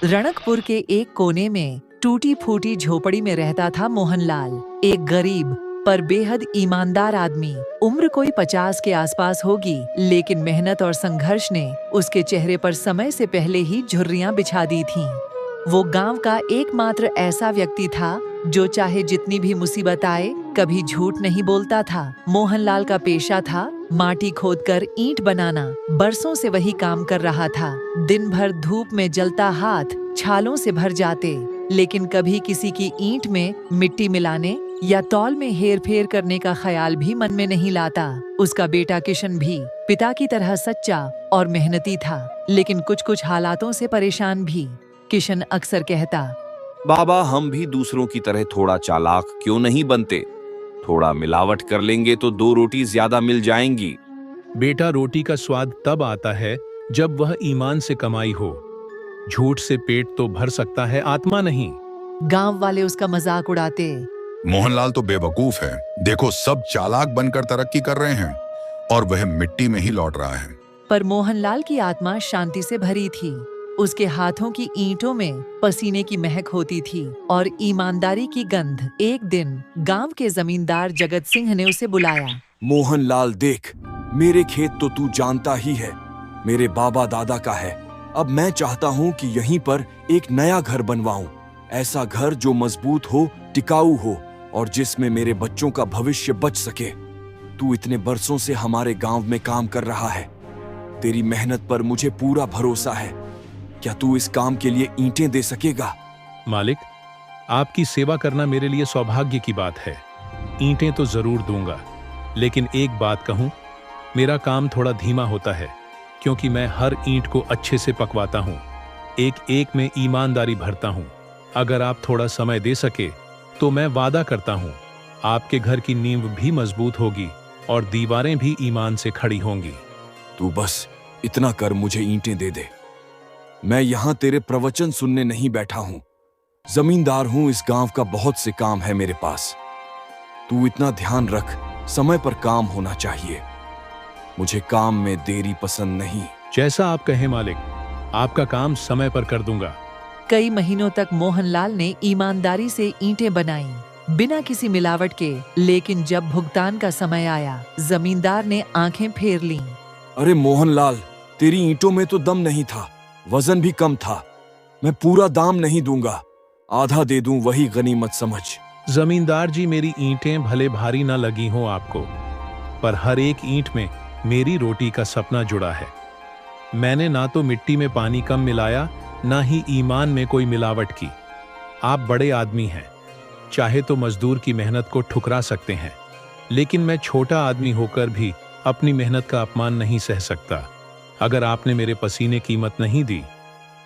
रणकपुर के एक कोने में टूटी फूटी झोपड़ी में रहता था मोहनलाल, एक गरीब पर बेहद ईमानदार आदमी। उम्र कोई 50 के आसपास होगी, लेकिन मेहनत और संघर्ष ने उसके चेहरे पर समय से पहले ही झुर्रियां बिछा दी थीं। वो गांव का एकमात्र ऐसा व्यक्ति था जो चाहे जितनी भी मुसीबत आए कभी झूठ नहीं बोलता था। मोहनलाल का पेशा था माटी खोदकर ईंट बनाना। बरसों से वही काम कर रहा था। दिन भर धूप में जलता हाथ छालों से भर जाते, लेकिन कभी किसी की ईंट में मिट्टी मिलाने या तौल में हेर फेर करने का ख्याल भी मन में नहीं लाता। उसका बेटा किशन भी पिता की तरह सच्चा और मेहनती था, लेकिन कुछ कुछ हालातों से परेशान भी। किशन अक्सर कहता, बाबा, हम भी दूसरों की तरह थोड़ा चालाक क्यों नहीं बनते? थोड़ा मिलावट कर लेंगे तो 2 रोटी ज्यादा मिल जाएंगी। बेटा, रोटी का स्वाद तब आता है जब वह ईमान से कमाई हो। झूठ से पेट तो भर सकता है, आत्मा नहीं। गांव वाले उसका मजाक उड़ाते। मोहनलाल तो बेवकूफ है। देखो, सब चालाक बनकर तरक्की कर रहे हैं और वह मिट्टी में ही लौट रहा है। पर मोहनलाल की आत्मा शांति से भरी थी। उसके हाथों की ईंटों में पसीने की महक होती थी और ईमानदारी की गंध। एक दिन गांव के जमींदार जगत सिंह ने उसे बुलाया। मोहनलाल, देख, मेरे खेत तो तू जानता ही है, मेरे बाबा दादा का है। अब मैं चाहता हूँ कि यहीं पर एक नया घर बनवाऊं। ऐसा घर जो मजबूत हो, टिकाऊ हो और जिसमें मेरे बच्चों का भविष्य बच सके। तू इतने बरसों से हमारे गांव में काम कर रहा है। तेरी मेहनत पर मुझे पूरा भरोसा है। क्या तू इस काम के लिए ईंटें दे सकेगा? मालिक, आपकी सेवा करना मेरे लिए सौभाग्य की बात है। ईंटें तो जरूर दूंगा, लेकिन एक बात कहूं, मेरा काम थोड़ा धीमा होता है क्योंकि मैं हर ईंट को अच्छे से पकवाता हूं, एक एक में ईमानदारी भरता हूं। अगर आप थोड़ा समय दे सके तो मैं वादा करता हूं, आपके घर की नींव भी मजबूत होगी और दीवारें भी ईमान से खड़ी होंगी। तू बस इतना कर, मुझे ईंटें दे दे। मैं यहां तेरे प्रवचन सुनने नहीं बैठा हूं। जमींदार हूं, इस गांव का बहुत से काम है मेरे पास। तू इतना ध्यान रख, समय पर काम होना चाहिए। मुझे काम में देरी पसंद नहीं। जैसा आप कहें मालिक, आपका काम समय पर कर दूंगा। कई महीनों तक मोहनलाल ने ईमानदारी से ईंटें बनाईं, बिना किसी मिलावट के। लेकिन जब भुगतान का समय आया, जमींदार ने आंखें फेर लीं। अरे मोहनलाल, तेरी ईंटों में तो दम नहीं था, वजन भी कम था। मैं पूरा दाम नहीं दूंगा, आधा दे दूं वही गनीमत समझ। जमींदार जी, मेरी ईंटें भले भारी ना लगी हों आपको, पर हर एक ईंट में मेरी रोटी का सपना जुड़ा है। मैंने ना तो मिट्टी में पानी कम मिलाया, ना ही ईमान में कोई मिलावट की। आप बड़े आदमी हैं, चाहे तो मजदूर की मेहनत को ठुकरा सकते हैं, लेकिन मैं छोटा आदमी होकर भी अपनी मेहनत का अपमान नहीं सह सकता। अगर आपने मेरे पसीने कीमत नहीं दी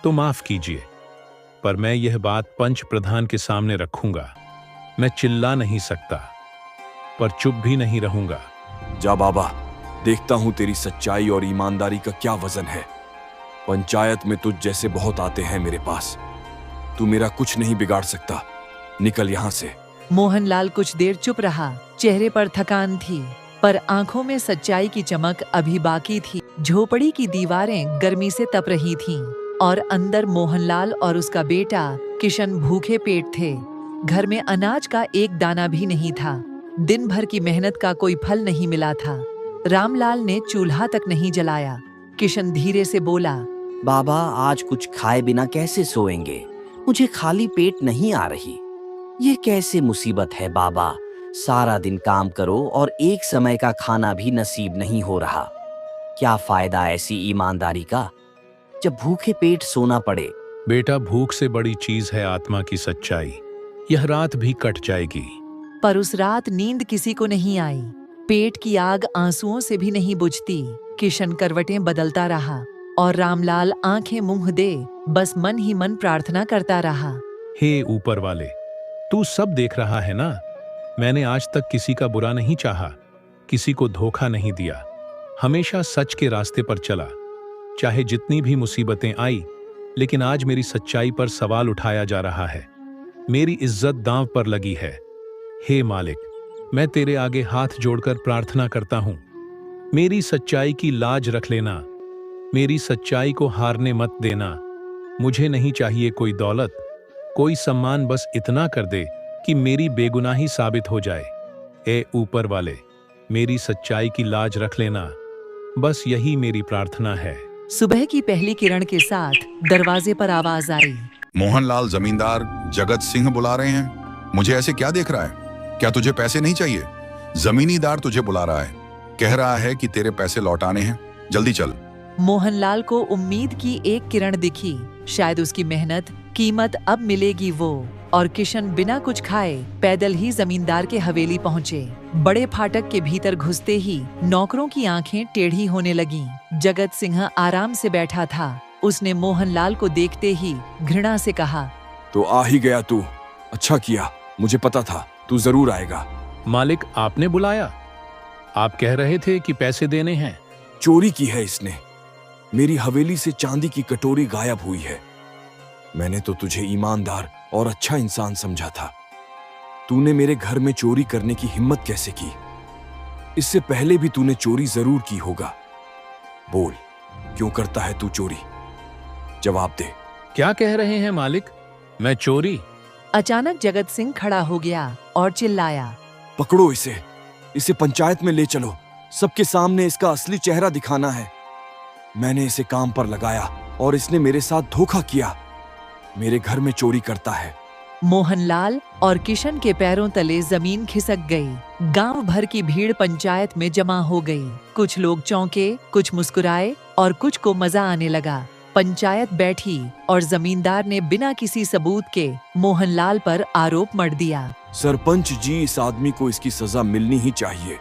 तो माफ कीजिए, पर मैं यह बात पंच प्रधान के सामने रखूंगा। मैं चिल्ला नहीं सकता, पर चुप भी नहीं रहूंगा। जा बाबा, देखता हूं तेरी सच्चाई और ईमानदारी का क्या वजन है। पंचायत में तुझ जैसे बहुत आते हैं मेरे पास। तू मेरा कुछ नहीं बिगाड़ सकता, निकल यहां से। मोहनलाल कुछ देर चुप रहा। चेहरे पर थकान थी, पर आंखों में सच्चाई की चमक अभी बाकी थी। झोपड़ी की दीवारें गर्मी से तप रही थीं और अंदर मोहनलाल और उसका बेटा किशन भूखे पेट थे। घर में अनाज का एक दाना भी नहीं था। दिन भर की मेहनत का कोई फल नहीं मिला था। रामलाल ने चूल्हा तक नहीं जलाया। किशन धीरे से बोला, बाबा, आज कुछ खाए बिना कैसे सोएंगे? मुझे खाली पेट नहीं आ रही। ये कैसे मुसीबत है बाबा? सारा दिन काम करो और एक समय का खाना भी नसीब नहीं हो रहा। क्या फायदा ऐसी ईमानदारी का, जब भूखे पेट सोना पड़े? बेटा, भूख से बड़ी चीज है आत्मा की सच्चाई। यह रात भी कट जाएगी। पर उस रात नींद किसी को नहीं आई। पेट की आग आंसुओं से भी नहीं बुझती। किशन करवटें बदलता रहा और रामलाल आंखें मूंद दे बस मन ही मन प्रार्थना करता रहा। हे ऊपर वाले, तू सब देख रहा है ना? मैंने आज तक किसी का बुरा नहीं चाहा, किसी को धोखा नहीं दिया, हमेशा सच के रास्ते पर चला। चाहे जितनी भी मुसीबतें आई, लेकिन आज मेरी सच्चाई पर सवाल उठाया जा रहा है। मेरी इज्जत दांव पर लगी है। हे मालिक, मैं तेरे आगे हाथ जोड़कर प्रार्थना करता हूं, मेरी सच्चाई की लाज रख लेना। मेरी सच्चाई को हारने मत देना। मुझे नहीं चाहिए कोई दौलत, कोई सम्मान, बस इतना कर दे कि मेरी बेगुनाही साबित हो जाए। ए ऊपर वाले, मेरी सच्चाई की लाज रख लेना, बस यही मेरी प्रार्थना है। सुबह की पहली किरण के साथ दरवाजे पर आवाज आई। मोहनलाल जमींदार जगत सिंह बुला रहे हैं। मुझे ऐसे क्या देख रहा है? क्या तुझे पैसे नहीं चाहिए? जमीनीदार तुझे बुला रहा है, कह रहा है कि तेरे पैसे लौटाने हैं, जल्दी चल। मोहनलाल को उम्मीद की एक किरण दिखी। शायद उसकी मेहनत कीमत अब मिलेगी वो। और किशन बिना कुछ खाए पैदल ही जमींदार के हवेली पहुंचे। बड़े फाटक के भीतर घुसते ही नौकरों की आंखें टेढ़ी होने लगीं। जगत सिंह आराम से बैठा था। उसने मोहनलाल को देखते ही घृणा से कहा, तो आ ही गया तू, अच्छा किया, मुझे पता था तू जरूर आएगा। मालिक, आपने बुलाया? आप कह रहे थे कि पैसे देने हैं। चोरी की है इसने। मेरी हवेली से चांदी की कटोरी गायब हुई है। मैंने तो तुझे ईमानदार और अच्छा इंसान समझा था। तूने मेरे घर में चोरी करने की हिम्मत कैसे की? इससे पहले भी तूने चोरी जरूर की होगा। बोल, क्यों करता है तू चोरी? जवाब दे। क्या कह रहे हैं मालिक? मैं चोरी? अचानक जगत सिंह खड़ा हो गया और चिल्लाया, पकड़ो इसे, इसे पंचायत में ले चलो। सबके सामने इसका असली चेहरा दिखाना है। मैंने इसे काम पर लगाया और इसने मेरे साथ धोखा किया। मेरे घर में चोरी करता है। मोहनलाल और किशन के पैरों तले जमीन खिसक गई। गांव भर की भीड़ पंचायत में जमा हो गई। कुछ लोग चौंके, कुछ मुस्कुराए और कुछ को मजा आने लगा। पंचायत बैठी और जमींदार ने बिना किसी सबूत के मोहनलाल पर आरोप मढ़ दिया। सरपंच जी, इस आदमी को इसकी सजा मिलनी ही चाहिए,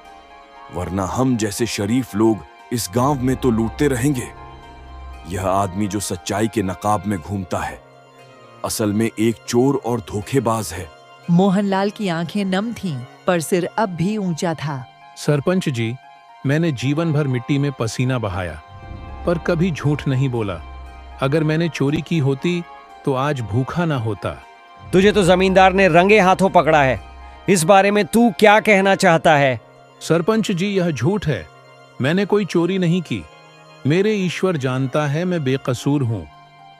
वरना हम जैसे शरीफ लोग इस गांव में तो लूटते रहेंगे। यह आदमी जो सच्चाई के नकाब में घूमता है, असल में एक चोर और धोखेबाज है। मोहनलाल की आंखें नम थीं, पर सिर अब भी ऊंचा था। सरपंच जी, मैंने जीवन भर मिट्टी में पसीना बहाया, पर कभी झूठ नहीं बोला। अगर मैंने चोरी की होती तो आज भूखा ना होता। तुझे तो जमींदार ने रंगे हाथों पकड़ा है। इस बारे में तू क्या कहना चाहता है? सरपंच जी, यह झूठ है। मैंने कोई चोरी नहीं की। मेरे ईश्वर जानता है मैं बेकसूर हूँ।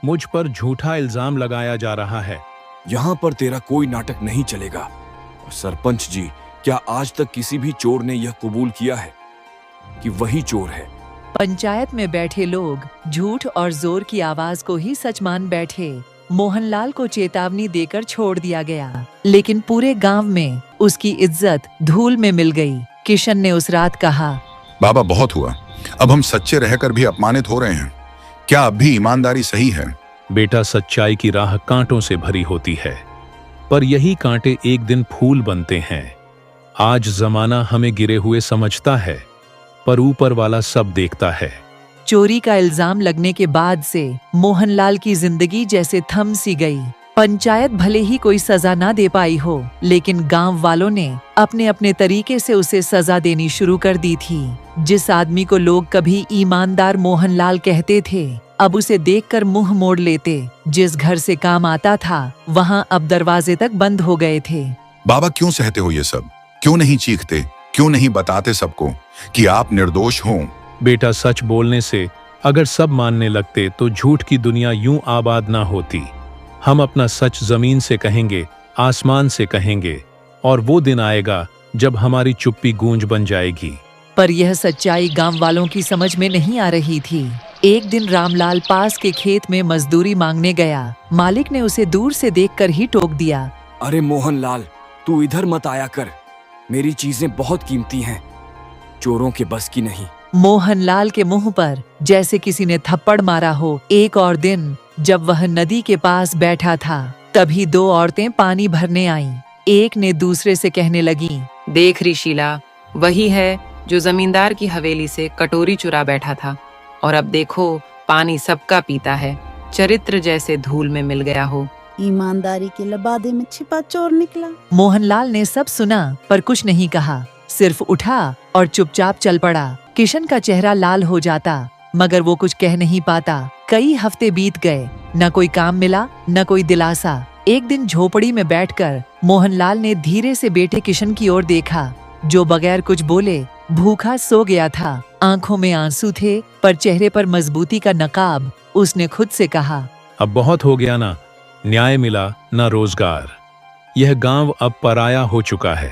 मुझ पर झूठा इल्जाम लगाया जा रहा है। यहाँ पर तेरा कोई नाटक नहीं चलेगा। और सरपंच जी, क्या आज तक किसी भी चोर ने यह कबूल किया है कि वही चोर है? पंचायत में बैठे लोग झूठ और जोर की आवाज को ही सच मान बैठे। मोहनलाल को चेतावनी देकर छोड़ दिया गया, लेकिन पूरे गांव में उसकी इज्जत धूल में मिल गई। किशन ने उस रात कहा, बाबा, बहुत हुआ। अब हम सच्चे रहकर भी अपमानित हो रहे हैं। क्या अब भी ईमानदारी सही है? बेटा, सच्चाई की राह कांटों से भरी होती है, पर यही कांटे एक दिन फूल बनते हैं। आज जमाना हमें गिरे हुए समझता है, पर ऊपर वाला सब देखता है। चोरी का इल्जाम लगने के बाद से मोहनलाल की जिंदगी जैसे थम सी गई। पंचायत भले ही कोई सजा ना दे पाई हो, लेकिन गांव वालों ने अपने अपने तरीके से उसे सजा देनी शुरू कर दी थी। जिस आदमी को लोग कभी ईमानदार मोहनलाल कहते थे, अब उसे देखकर मुंह मोड़ लेते। जिस घर से काम आता था, वहां अब दरवाजे तक बंद हो गए थे। बाबा, क्यों सहते हो ये सब? क्यों नहीं चीखते? क्यों नहीं बताते सबको कि आप निर्दोष हो? बेटा, सच बोलने से अगर सब मानने लगते तो झूठ की दुनिया यूं आबाद ना होती। हम अपना सच जमीन से कहेंगे, आसमान से कहेंगे, और वो दिन आएगा जब हमारी चुप्पी गूंज बन जाएगी। पर यह सच्चाई गांव वालों की समझ में नहीं आ रही थी। एक दिन रामलाल पास के खेत में मजदूरी मांगने गया। मालिक ने उसे दूर से देखकर ही टोक दिया, अरे मोहनलाल, तू इधर मत आया कर। मेरी चीजें बहुत कीमती हैं, चोरों के बस की नहीं। मोहनलाल के मुंह पर जैसे किसी ने थप्पड़ मारा हो। एक और दिन जब वह नदी के पास बैठा था, तभी दो औरतें पानी भरने आईं। एक ने दूसरे से कहने लगी, देख ऋषिला, वही है जो जमींदार की हवेली से कटोरी चुरा बैठा था, और अब देखो पानी सबका पीता है, चरित्र जैसे धूल में मिल गया हो। ईमानदारी के लबादे में छिपा चोर निकला। मोहनलाल ने सब सुना पर कुछ नहीं कहा, सिर्फ उठा और चुपचाप चल पड़ा। किशन का चेहरा लाल हो जाता, मगर वो कुछ कह नहीं पाता। कई हफ्ते बीत गए, न कोई काम मिला, न कोई दिलासा। एक दिन झोपड़ी में बैठकर मोहनलाल ने धीरे से बेटे किशन की ओर देखा, जो बगैर कुछ बोले भूखा सो गया था। आंखों में आंसू थे, पर चेहरे पर मजबूती का नकाब। उसने खुद से कहा, अब बहुत हो गया ना, न्याय मिला ना रोजगार। यह गांव अब पराया हो चुका है।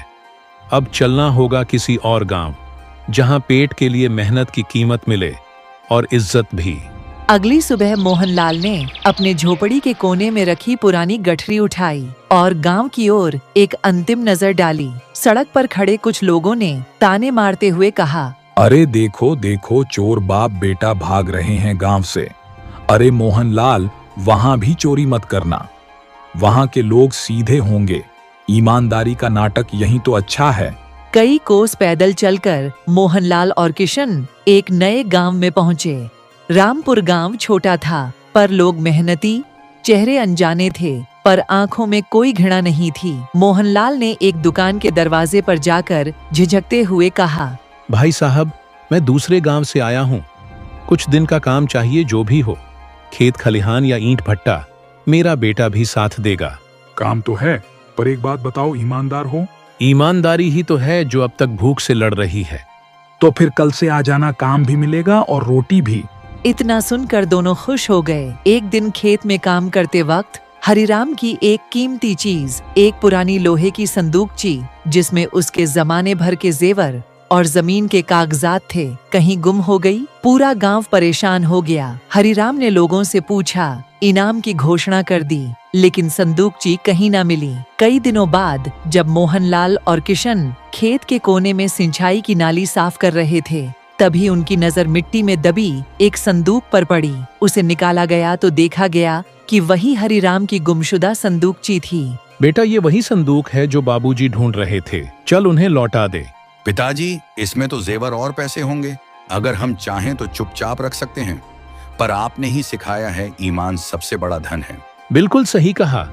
अब चलना होगा किसी और गांव, जहां पेट के लिए मेहनत की कीमत मिले और इज्जत भी। अगली सुबह मोहनलाल ने अपने झोपड़ी के कोने में रखी पुरानी गठरी उठाई और गांव की ओर एक अंतिम नजर डाली। सड़क पर खड़े कुछ लोगों ने ताने मारते हुए कहा, अरे देखो देखो, चोर बाप बेटा भाग रहे हैं गांव से। अरे मोहनलाल, वहां भी चोरी मत करना, वहां के लोग सीधे होंगे। ईमानदारी का नाटक यही तो अच्छा है। कई कोस पैदल चलकर मोहनलाल और किशन एक नए गांव में पहुंचे। रामपुर गांव छोटा था, पर लोग मेहनती, चेहरे अनजाने थे, पर आंखों में कोई घृणा नहीं थी। मोहनलाल ने एक दुकान के दरवाजे पर जाकर झिझकते हुए कहा, भाई साहब, मैं दूसरे गांव से आया हूं। कुछ दिन का काम चाहिए, जो भी हो, खेत खलिहान या ईंट भट्टा, मेरा बेटा भी साथ देगा। काम तो है, पर एक बात बताओ, ईमानदार हो? ईमानदारी ही तो है जो अब तक भूख से लड़ रही है। तो फिर कल से आ जाना, काम भी मिलेगा और रोटी भी। इतना सुनकर दोनों खुश हो गए। एक दिन खेत में काम करते वक्त हरिराम की एक कीमती चीज, एक पुरानी लोहे की संदूकची, जिसमें उसके जमाने भर के जेवर और जमीन के कागजात थे, कहीं गुम हो गई। पूरा गांव परेशान हो गया। हरिराम ने लोगों से पूछा, इनाम की घोषणा कर दी, लेकिन संदूकची कहीं न मिली। कई दिनों बाद जब मोहनलाल और किशन खेत के कोने में सिंचाई की नाली साफ कर रहे थे, तभी उनकी नजर मिट्टी में दबी एक संदूक पर पड़ी। उसे निकाला गया तो देखा गया कि वही हरिराम की गुमशुदा संदूकची थी। बेटा, ये वही संदूक है जो बाबूजी ढूंढ रहे थे, चल उन्हें लौटा दे। पिताजी, इसमें तो जेवर और पैसे होंगे। अगर हम चाहें तो चुपचाप रख सकते हैं, पर आपने ही सिखाया है ईमान सबसे बड़ा धन है। बिल्कुल सही कहा,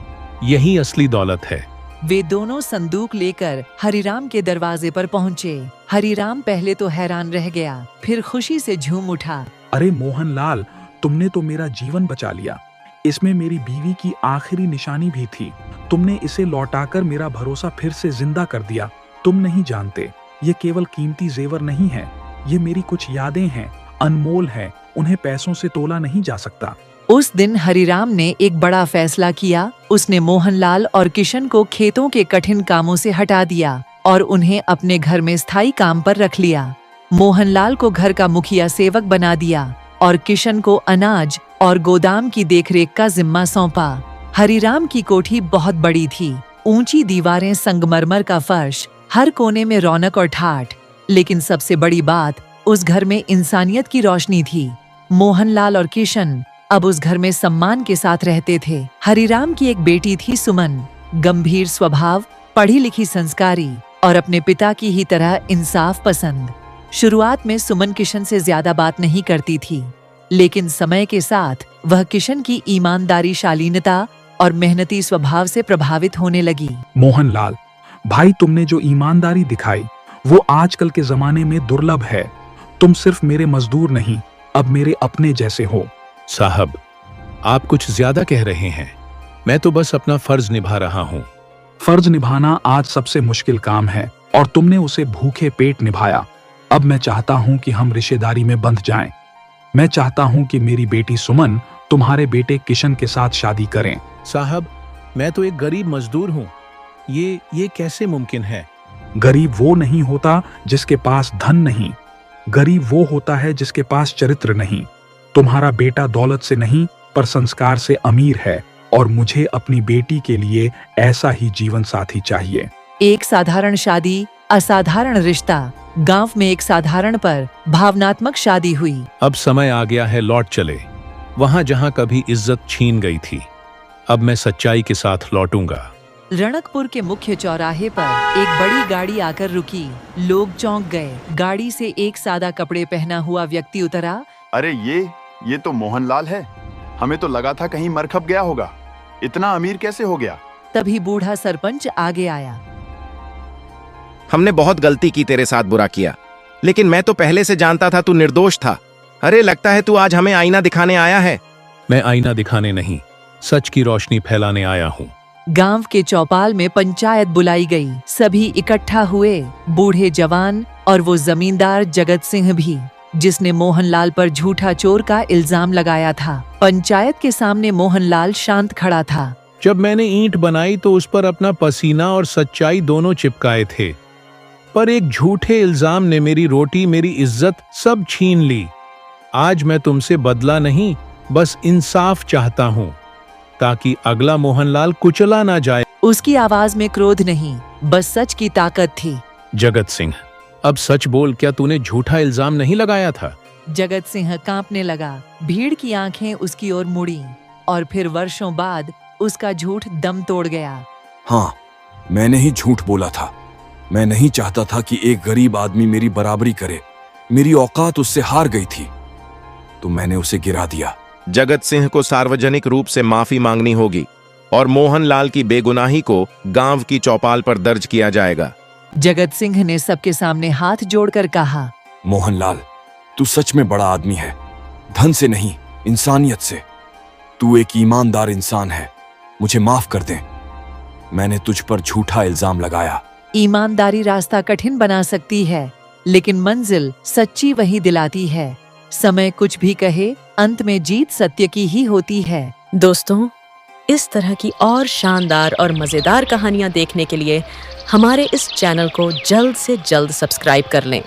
यही असली दौलत है। वे दोनों संदूक लेकर हरिराम के दरवाजे पर पहुंचे। हरिराम पहले तो हैरान रह गया, फिर खुशी से झूम उठा। अरे मोहनलाल, तुमने तो मेरा जीवन बचा लिया। इसमें मेरी बीवी की आखिरी निशानी भी थी। तुमने इसे लौटाकर मेरा भरोसा फिर से जिंदा कर दिया। तुम नहीं जानते, ये केवल कीमती जेवर नहीं है, ये मेरी कुछ यादें हैं, अनमोल है, उन्हें पैसों से तोला नहीं जा सकता। उस दिन हरिराम ने एक बड़ा फैसला किया। उसने मोहनलाल और किशन को खेतों के कठिन कामों से हटा दिया और उन्हें अपने घर में स्थायी काम पर रख लिया। मोहनलाल को घर का मुखिया सेवक बना दिया और किशन को अनाज और गोदाम की देखरेख का जिम्मा सौंपा। हरिराम की कोठी बहुत बड़ी थी, ऊंची दीवारें, संगमरमर का फर्श, हर कोने में रौनक और ठाठ। लेकिन सबसे बड़ी बात, उस घर में इंसानियत की रोशनी थी। मोहनलाल और किशन अब उस घर में सम्मान के साथ रहते थे। हरिराम की एक बेटी थी सुमन, गंभीर स्वभाव, पढ़ी लिखी, संस्कारी और अपने पिता की ही तरह इंसाफ पसंद। शुरुआत में सुमन किशन से ज्यादा बात नहीं करती थी, लेकिन समय के साथ वह किशन की ईमानदारी, शालीनता और मेहनती स्वभाव से प्रभावित होने लगी। मोहनलाल भाई, तुमने जो ईमानदारी दिखाई वो आजकल के जमाने में दुर्लभ है। तुम सिर्फ मेरे मजदूर नहीं, अब मेरे अपने जैसे हो। साहब, आप कुछ ज्यादा कह रहे हैं। मैं तो बस अपना फर्ज निभा रहा हूँ। फर्ज निभाना आज सबसे मुश्किल काम है और तुमने उसे भूखे पेट निभाया। अब मैं चाहता हूँ कि हम रिश्तेदारी में बंध जाएं। मैं चाहता हूँ कि मेरी बेटी सुमन तुम्हारे बेटे किशन के साथ शादी करें। साहब, मैं तो एक गरीब मजदूर हूँ, ये कैसे मुमकिन है? गरीब वो नहीं होता जिसके पास धन नहीं, गरीब वो होता है जिसके पास चरित्र नहीं। तुम्हारा बेटा दौलत से नहीं पर संस्कार से अमीर है और मुझे अपनी बेटी के लिए ऐसा ही जीवन साथी चाहिए। एक साधारण शादी, असाधारण रिश्ता। गांव में एक साधारण पर भावनात्मक शादी हुई। अब समय आ गया है लौट चले, वहां जहां कभी इज्जत छीन गई थी। अब मैं सच्चाई के साथ लौटूंगा। रणकपुर के मुख्य चौराहे पर एक बड़ी गाड़ी आकर रुकी। लोग चौंक गए। गाड़ी से एक सादा कपड़े पहना हुआ व्यक्ति उतरा। अरे ये तो मोहनलाल है। हमें तो लगा था कहीं मर खप गया होगा। इतना अमीर कैसे हो गया? तभी बूढ़ा सरपंच आगे आया। हमने बहुत गलती की, तेरे साथ बुरा किया, लेकिन मैं तो पहले से जानता था तू निर्दोष था। अरे लगता है तू आज हमें आईना दिखाने आया है। मैं आईना दिखाने नहीं, सच की रोशनी फैलाने आया हूँ। गांव के चौपाल में पंचायत बुलाई गई। सभी इकट्ठा हुए, बूढ़े, जवान और वो जमींदार जगत सिंह भी। जिसने मोहनलाल पर झूठा चोर का इल्जाम लगाया था। पंचायत के सामने मोहनलाल शांत खड़ा था। जब मैंने ईंट बनाई तो उस पर अपना पसीना और सच्चाई दोनों चिपकाए थे, पर एक झूठे इल्जाम ने मेरी रोटी, मेरी इज्जत सब छीन ली। आज मैं तुमसे बदला नहीं, बस इंसाफ चाहता हूँ, ताकि अगला मोहनलाल कुचला ना जाए। उसकी आवाज में क्रोध नहीं, बस सच की ताकत थी। जगत सिंह, अब सच बोल, क्या तूने झूठा इल्जाम नहीं लगाया था? जगत सिंह कांपने लगा। भीड़ की आंखें उसकी ओर मुड़ी और फिर वर्षों बाद उसका झूठ दम तोड़ गया। हाँ, मैंने ही झूठ बोला था। मैं नहीं चाहता था कि एक गरीब आदमी मेरी बराबरी करे। मेरी औकात उससे हार गई थी, तो मैंने उसे गिरा दिया। जगत सिंह को सार्वजनिक रूप से माफी मांगनी होगी और मोहनलाल की बेगुनाही को गांव की चौपाल पर दर्ज किया जाएगा। जगत सिंह ने सबके सामने हाथ जोड़कर कहा, मोहनलाल, तू सच में बड़ा आदमी है, धन से नहीं, इंसानियत से। तू एक ईमानदार इंसान है, मुझे माफ कर दे। मैंने तुझ पर झूठा इल्जाम लगाया। ईमानदारी रास्ता कठिन बना सकती है, लेकिन मंजिल सच्ची वही दिलाती है। समय कुछ भी कहे, अंत में जीत सत्य की ही होती है। दोस्तों, इस तरह की और शानदार और मजेदार कहानियां देखने के लिए हमारे इस चैनल को जल्द से जल्द सब्सक्राइब कर लें।